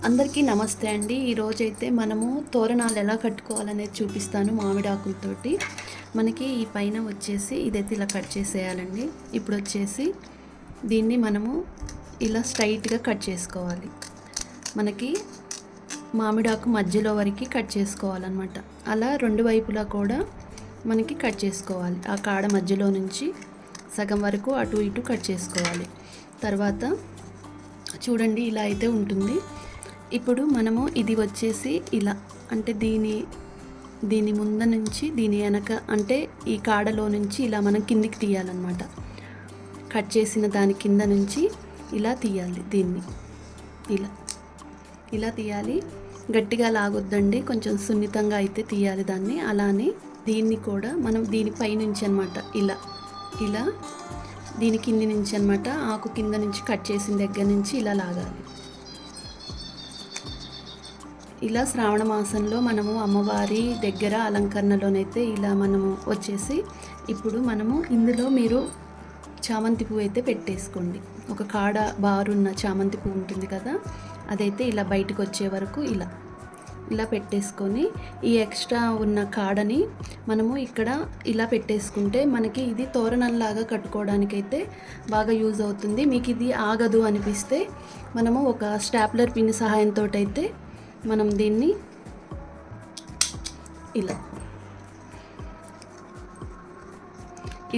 అందరికీ నమస్తే అండి. ఈరోజైతే మనము తోరణాలు ఎలా కట్టుకోవాలనేది చూపిస్తాను మామిడి ఆకులతోటి. మనకి ఈ పైన వచ్చేసి ఇదైతే ఇలా కట్ చేసేయాలండి. ఇప్పుడు వచ్చేసి దీన్ని మనము ఇలా స్ట్రైట్గా కట్ చేసుకోవాలి. మనకి మామిడాకు మధ్యలో వరకు కట్ చేసుకోవాలన్నమాట. అలా రెండు వైపులా కూడా మనకి కట్ చేసుకోవాలి. ఆ కాడ మధ్యలో నుంచి సగం వరకు అటు ఇటు కట్ చేసుకోవాలి. తర్వాత చూడండి ఇలా అయితే ఉంటుంది. ఇప్పుడు మనము ఇది వచ్చేసి ఇలా అంటే దీని ముందు నుంచి దీని వెనక అంటే ఈ కాడలో నుంచి ఇలా మనం కిందికి తీయాలన్నమాట. కట్ చేసిన దాని కింద నుంచి ఇలా తీయాలి. దీన్ని ఇలా తీయాలి. గట్టిగా లాగొద్దండి, కొంచెం సున్నితంగా అయితే తీయాలి దాన్ని. అలానే దీన్ని కూడా మనం దీనిపై నుంచి అనమాట ఇలా దీని కింది నుంచి అనమాట, ఆకు కింద నుంచి కట్ చేసిన దగ్గర నుంచి ఇలా లాగాలి. ఇలా శ్రావణ మాసంలో మనము అమ్మవారి దగ్గర అలంకరణలోనైతే ఇలా మనము వచ్చేసి ఇప్పుడు మనము ఇందులో మీరు చామంతి పువ్వు అయితే పెట్టేసుకోండి. ఒక కాడ బారున్న చామంతి పువ్వు ఉంటుంది కదా, అదైతే ఇలా బయటకు వచ్చే వరకు ఇలా పెట్టేసుకొని ఈ ఎక్స్ట్రా ఉన్న కాడని మనము ఇక్కడ ఇలా పెట్టేసుకుంటే మనకి ఇది తోరణంలాగా కట్టుకోవడానికైతే బాగా యూజ్ అవుతుంది. మీకు ఇది ఆగదు అనిపిస్తే మనము ఒక స్టాప్లర్ పిన్ సహాయంతో అయితే మనం దీన్ని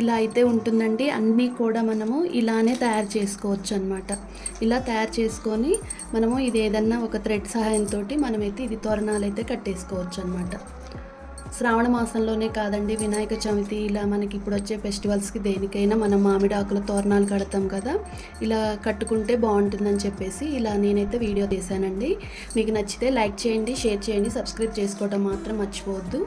ఇలా అయితే ఉంటుందండి. అన్నీ కూడా మనము ఇలానే తయారు చేసుకోవచ్చు అన్నమాట. ఇలా తయారు చేసుకొని మనము ఇది ఏదన్నా ఒక థ్రెడ్ సహాయంతో మనమైతే ఇది తోరణాలు అయితే కట్టేసుకోవచ్చు అన్నమాట. శ్రావణ మాసంలోనే కాదండి, వినాయక చవితి ఇలా మనకి ఇప్పుడు వచ్చే ఫెస్టివల్స్కి దేనికైనా మనం మామిడి ఆకుల తోరణాలు కడతాం కదా, ఇలా కట్టుకుంటే బాగుంటుందని చెప్పేసి ఇలా నేనైతే వీడియో తీశానండి. మీకు నచ్చితే లైక్ చేయండి, షేర్ చేయండి, సబ్స్క్రైబ్ చేసుకోవడం మాత్రం మర్చిపోవద్దు.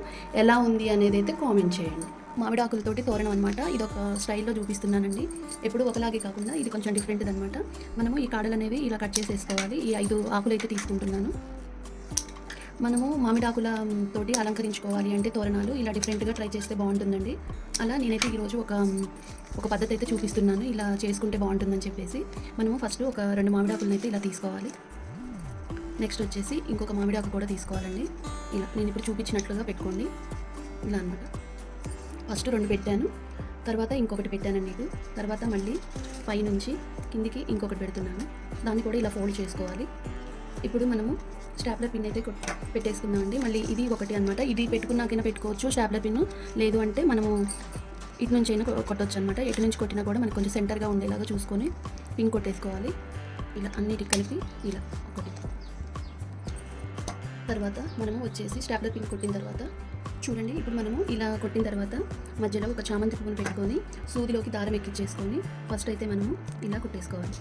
ఎలా ఉంది అనేది అయితే కామెంట్ చేయండి. మామిడి ఆకులతోటి తోరణం అనమాట. ఇది ఒక స్టైల్లో చూపిస్తున్నానండి. ఎప్పుడు ఒకలాగే కాకుండా ఇది కొంచెం డిఫరెంట్ అనమాట. మనము ఈ కాడలు అనేవి ఇలా కట్ చేసేసుకోవాలి. ఈ 5 ఆకులు అయితే తీసుకుంటున్నాను. మనము మామిడాకులతోటి అలంకరించుకోవాలి అంటే తోరణాలు ఇలా డిఫరెంట్గా ట్రై చేస్తే బాగుంటుందండి. అలా నేనైతే ఈరోజు ఒక పద్ధతి అయితే చూపిస్తున్నాను, ఇలా చేసుకుంటే బాగుంటుందని చెప్పేసి. మనము ఫస్ట్ ఒక 2 మామిడాకులను అయితే ఇలా తీసుకోవాలి. నెక్స్ట్ వచ్చేసి ఇంకొక మామిడాకు కూడా తీసుకోవాలండి. ఇలా నేను ఇప్పుడు చూపించినట్లుగా పెట్టుకోండి. ఇలా అనమాట. ఫస్ట్ 2 పెట్టాను, తర్వాత ఇంకొకటి పెట్టానండి ఇది. తర్వాత మళ్ళీ పైనుంచి కిందికి ఇంకొకటి పెడుతున్నాను. దాన్ని కూడా ఇలా ఫోల్డ్ చేసుకోవాలి. ఇప్పుడు మనము స్టాప్లర్ పిన్ అయితే పెట్టేసుకున్నామండి. మళ్ళీ ఇది ఒకటి అనమాట. ఇది పెట్టుకున్నాకైనా పెట్టుకోవచ్చు స్టాప్లర్ పిన్, లేదు అంటే మనము ఇటు నుంచి అయినా కొట్టవచ్చు అనమాట. ఎటు నుంచి కొట్టినా కూడా మనకు కొంచెం సెంటర్గా ఉండేలాగా చూసుకొని పిన్ కొట్టేసుకోవాలి. ఇలా అన్నిటికి కలిపి ఇలా ఒకటి. తర్వాత మనము వచ్చేసి స్టాప్లర్ పిన్ కొట్టిన తర్వాత చూడండి, ఇప్పుడు మనము ఇలా కొట్టిన తర్వాత మధ్యలో ఒక చామంతి పువ్వును పెట్టుకొని సూదిలోకి దారం ఎక్కించేసుకొని ఫస్ట్ అయితే మనము ఇలా కుట్టేసుకోవాలి.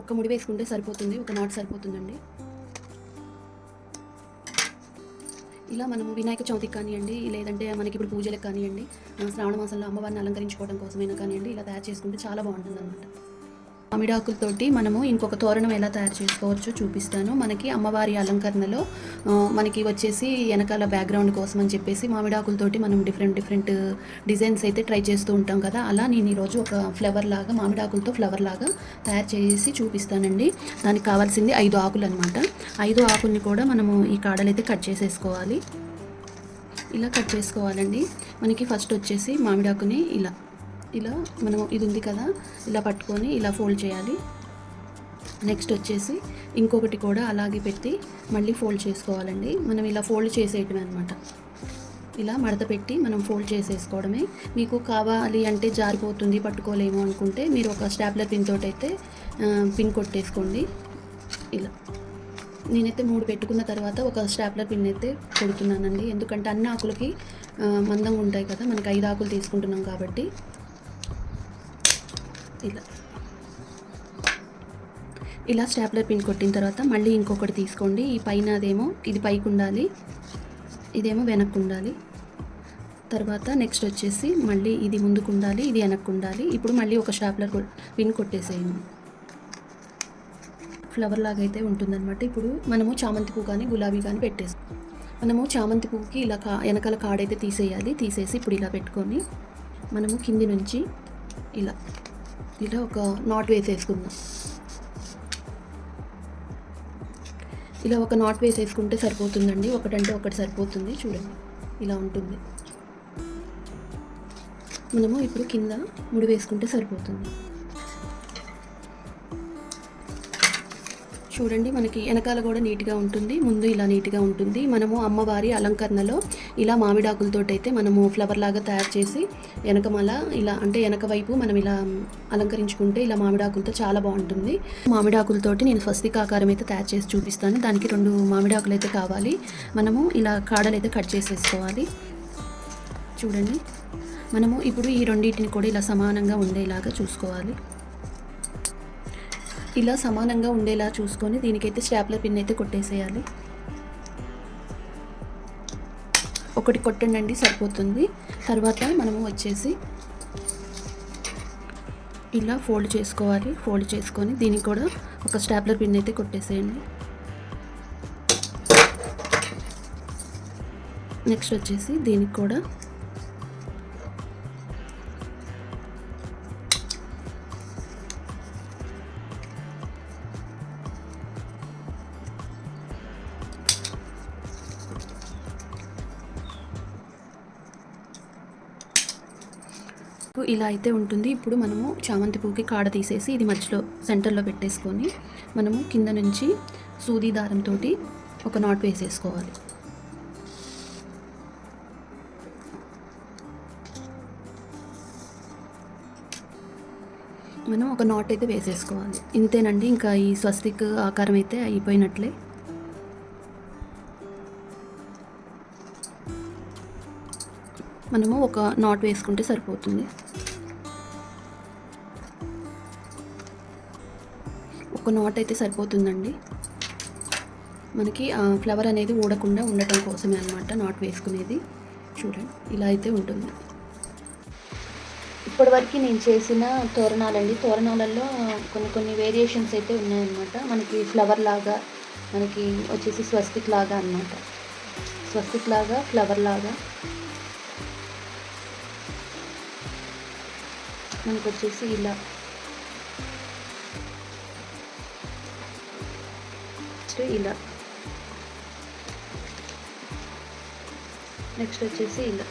ఒక్క ముడి వేసుకుంటే సరిపోతుంది, ఒక నాట్ సరిపోతుందండి. ఇలా మనము వినాయక చవితికి కానివ్వండి, లేదంటే మనకి ఇప్పుడు పూజలకు కానివ్వండి, శ్రావణ మాసంలో అమ్మవారిని అలంకరించుకోవడం కోసమైనా కానివ్వండి, ఇలా తయారు చేసుకుంటే చాలా బాగుంటుంది అనమాట. మామిడాకులతోటి మనము ఇంకొక తోరణం ఎలా తయారు చేసుకోవచ్చో చూపిస్తాను. మనకి అమ్మవారి అలంకరణలో మనకి వచ్చేసి వెనకాల బ్యాక్గ్రౌండ్ కోసం అని చెప్పేసి మామిడాకులతోటి మనం డిఫరెంట్ డిజైన్స్ అయితే ట్రై చేస్తూ ఉంటాం కదా. అలా నేను ఈరోజు ఒక ఫ్లవర్ లాగా మామిడాకులతో ఫ్లవర్ లాగా తయారు చేసి చూపిస్తానండి. దానికి కావాల్సింది 5 ఆకులు అనమాట. 5 ఆకుల్ని కూడా మనము ఈ కాడలైతే కట్ చేసేసుకోవాలి. ఇలా కట్ చేసుకోవాలండి. మనకి ఫస్ట్ వచ్చేసి మామిడాకుని ఇలా మనము ఇది ఉంది కదా, ఇలా పట్టుకొని ఇలా ఫోల్డ్ చేయాలి. నెక్స్ట్ వచ్చేసి ఇంకొకటి కూడా అలాగే పెట్టి మళ్ళీ ఫోల్డ్ చేసుకోవాలండి. మనం ఇలా ఫోల్డ్ చేసేయటమే అనమాట. ఇలా మడత పెట్టి మనం ఫోల్డ్ చేసేసుకోవడమే. మీకు కావాలి అంటే జారిపోతుంది, పట్టుకోలేము అనుకుంటే మీరు ఒక స్టాప్లర్ పిన్ తోటి అయితే పిన్ కొట్టేసుకోండి. ఇలా నేనైతే 3 పెట్టుకున్న తర్వాత ఒక స్టాప్లర్ పిన్ అయితే కొడుతున్నానండి. ఎందుకంటే అన్ని ఆకులకి మందంగా ఉంటాయి కదా, మనకి 5 ఆకులు తీసుకుంటున్నాం కాబట్టి. ఇలా స్టాప్లర్ పిన్ కొట్టిన తర్వాత మళ్ళీ ఇంకొకటి తీసుకోండి. ఈ పైన అదేమో ఇది పైకి ఉండాలి, ఇదేమో వెనక్కు ఉండాలి. తర్వాత నెక్స్ట్ వచ్చేసి మళ్ళీ ఇది ముందుకు ఉండాలి, ఇది వెనక్కు ఉండాలి. ఇప్పుడు మళ్ళీ ఒక స్టాప్లర్ పిన్ కొట్టేసేయండి. ఫ్లవర్ లాగా అయితే ఉంటుందన్నమాట. ఇప్పుడు మనము చామంతి పువ్వు కానీ గులాబీ కానీ పెట్టేస్తాం. మనము చామంతి పువ్వుకి ఇలా వెనకాల కాడైతే తీసేయాలి. తీసేసి ఇప్పుడు ఇలా పెట్టుకొని మనము కింది నుంచి ఇలా ఒక నాట్ వేసేసుకుందాం. ఇలా ఒక నాట్ వేసేసుకుంటే సరిపోతుందండి. ఒకటంటే ఒకటి సరిపోతుంది. చూడండి ఇలా ఉంటుంది. మనము ఇప్పుడు కింద ముడి వేసుకుంటే సరిపోతుంది. చూడండి మనకి వెనకాల కూడా నీట్గా ఉంటుంది, ముందు ఇలా నీట్గా ఉంటుంది. మనము అమ్మవారి అలంకరణలో ఇలా మామిడాకులతో అయితే మనము ఫ్లవర్ లాగా తయారు చేసి వెనకమల ఇలా అంటే వెనక వైపు మనం ఇలా అలంకరించుకుంటే ఇలా మామిడాకులతో చాలా బాగుంటుంది. మామిడాకులతోటి నేను స్వస్తిక ఆకారం అయితే తయారు చేసి చూపిస్తాను. దానికి 2 మామిడాకులు అయితే కావాలి. మనము ఇలా కాడలు అయితే కట్ చేసేసుకోవాలి. చూడండి మనము ఇప్పుడు ఈ రెండింటిని కూడా ఇలా సమానంగా ఉండేలాగా చూసుకోవాలి. ఇలా సమానంగా ఉండేలా చూసుకొని దీనికైతే స్టాప్లర్ పిన్ అయితే కొట్టేసేయాలి. ఒకటి కొట్టండి సరిపోతుంది. తర్వాత మనము వచ్చేసి ఇలా ఫోల్డ్ చేసుకోవాలి. ఫోల్డ్ చేసుకొని దీనికి కూడా ఒక స్టాప్లర్ పిన్ అయితే కొట్టేసేయండి. నెక్స్ట్ వచ్చేసి దీనికి కూడా ఇలా అయితే ఉంటుంది. ఇప్పుడు మనము చామంతి పువ్వుకి కాడ తీసేసి ఇది మధ్యలో సెంటర్లో పెట్టేసుకొని మనము కింద నుంచి సూది దారంతో ఒక నాట్ వేసేసుకోవాలి. మనం ఒక నాట్ అయితే వేసేసుకోవాలి. ఇంతేనండి, ఇంకా ఈ స్వస్తిక్ ఆకారం అయితే అయిపోయినట్లే. మనము ఒక నాట్ వేసుకుంటే సరిపోతుంది. ఒక నాట్ అయితే సరిపోతుందండి. మనకి ఫ్లవర్ అనేది ఊడకుండా ఉండటం కోసమే అన్నమాట నాట్ వేసుకునేది. చూడండి ఇలా అయితే ఉంటుంది. ఇప్పటివరకు నేను చేసిన తోరణాలండి. తోరణాలలో కొన్ని వేరియేషన్స్ అయితే ఉన్నాయన్నమాట. మనకి ఫ్లవర్ లాగా, మనకి వచ్చేసి స్వస్తిక్ లాగా అన్నమాట. స్వస్తిక్ లాగా, ఫ్లవర్ లాగా, మనకు వచ్చేసి ఇలా ఇలా, నెక్స్ట్ వచ్చేసి ఇలా.